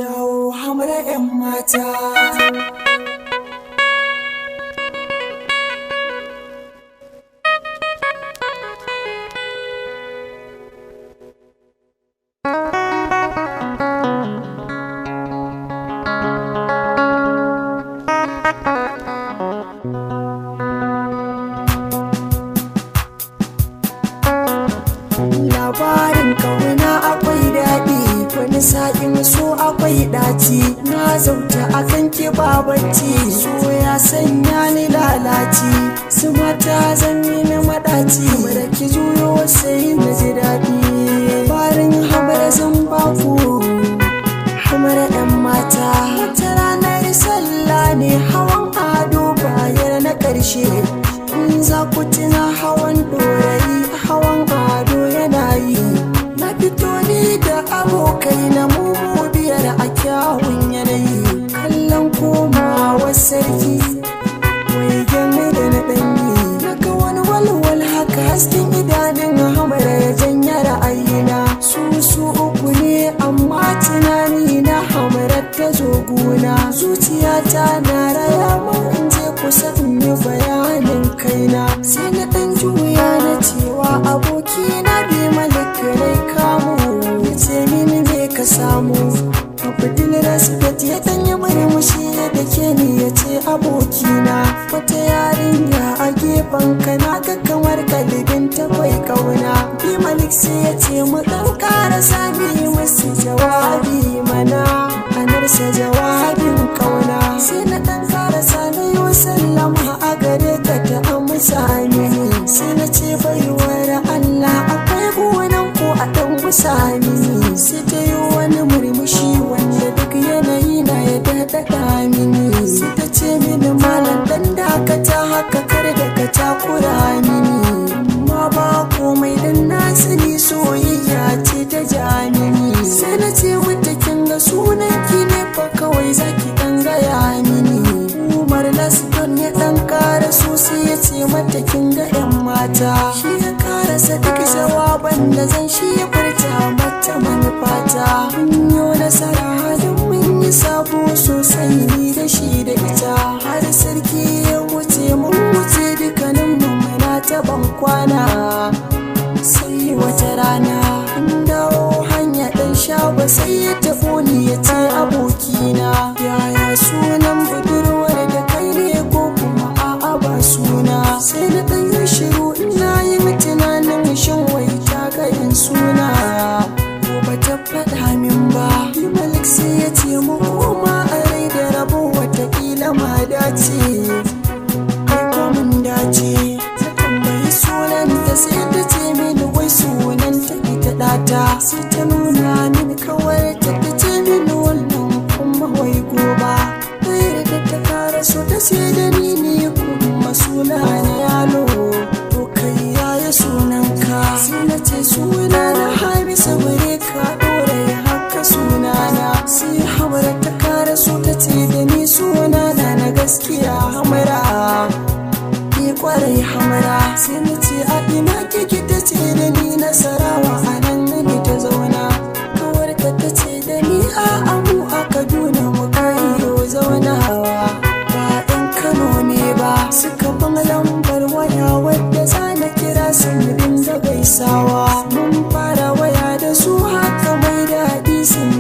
Yawo hamra 'yan mata. Labarin ƙauna akwai daɗi, wani sa'in so akwai ɗaci. Na zauta akan ki babanci, so ya sanya ni lalaci. Su mata zan yi na maɗaci, da ki juyo sai na ji daɗi. Labarin hamara zan baku, hamara 'yan mata. Wata ranar sallah ne hawan ado bayar na ƙarshe. In za ku tuna hawan ɗorayi, hawan ado yana yi. Na fito ni da abokai na mu biyar a kyawun yanayi. Kallon komawa sarki wai game da na ɗanyi. Naga wani walwal haka hasken idanun hamara ya janya ra'ayina. Su uku ne amma tunani na hamara ta zo guna. Zuciyata na raya mun in je kusa in yi bayanin kaina. Sai na ɗan juya na cewa abokina bi malikirai kamu. Ya ce mini me ka samu? Abdul Rasifat ya ɗan yi murmushi da ke ni ya ce abokina. Wata yarinya a gefen ka na ga kamar kalibin ta kwai kauna. Bi malik sai ya ce mu ɗan ƙara sami musu jawabi mana. Anarsa jawabin kauna. Sai na ɗan ƙara sani yau sallama a gare ka ta amsa mini. Sai na ce baiwar Allah akwai gonan ko a ɗan gusa mini. Sai ta yi wani murmushi wanda duk yanayi na ya daɗaɗa mini. Sai ta ce mini malam ɗan dakata haka kar da ka takura mini. Amma ba komai dan na sani soyayya ce ta ja mini. Sai na ce mata kin ga sunan ki ne fa kawai zaki ɗan gaya mini. Umar Laston ya ɗan ƙara sosai ya ce mata kin ga 'yan mata. Shi ya karasa duk jawaban da zan shi ya furta mata manufata. Mun yi nasara halin mun yi sabo sosai ni da shi da ita. Har sarki ya wuce mun wuce dukkanin mu muna ta ban kwana. Sai wata rana an dawo hanya ɗan shago sai ya taɓo ni ya ce abokina. Yaya sunan budurwar da kai ne ko kuma a'a ba suna? Sai na ɗan yi shiru ina yin tunanin shin wai ta ga yin suna ko ba ta faɗa min ba. Malik sai ya ce mu koma a rai da rabo watakila ma dace. Kai ko mun dace ta tambayi sunan ta sai ta ce mini wai sunan ta ita ɗata. Sai ta nuna mini kawai ta ce mini wannan kuma wai goba. Ɗaya da ta kara so ta ce da ni ne kuma suna na yalo. To kai yaya sunanka? Sai na ce suna na Hamisa bare ka ɗora ya haka sunana. Sai hamara ta kara so ta ce da ni suna na gaskiya hamara. Ni kwarai hamara. Sai na ce a ina kike ta ce da ni Nasarawa a nan ne ta zauna. Kawar ta ce da ni a'a mu a Kaduna mu kayo zaunawa. Ba ɗan Kano ne ba suka ban lambar waya wadda za na kira su mu dinga gaisawa. Mun fara waya da su haka mai daɗi sun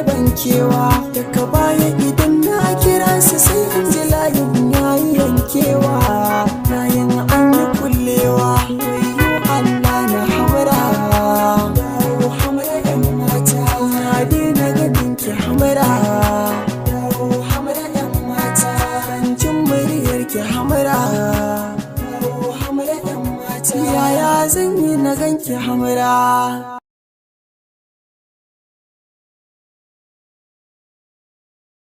ban kewa. Daga baya idan na kira su sai in ji layin yayi yankewa. Layin an yi kullewa. Wayyo Allah na hamara. Yawo hamara 'yan mata. Na daina ganin ki hamara. Yawo hamara 'yan mata. Ban jin muryar ki hamara. Yawo hamara 'yan mata. Yaya zan yi na ganki hamara?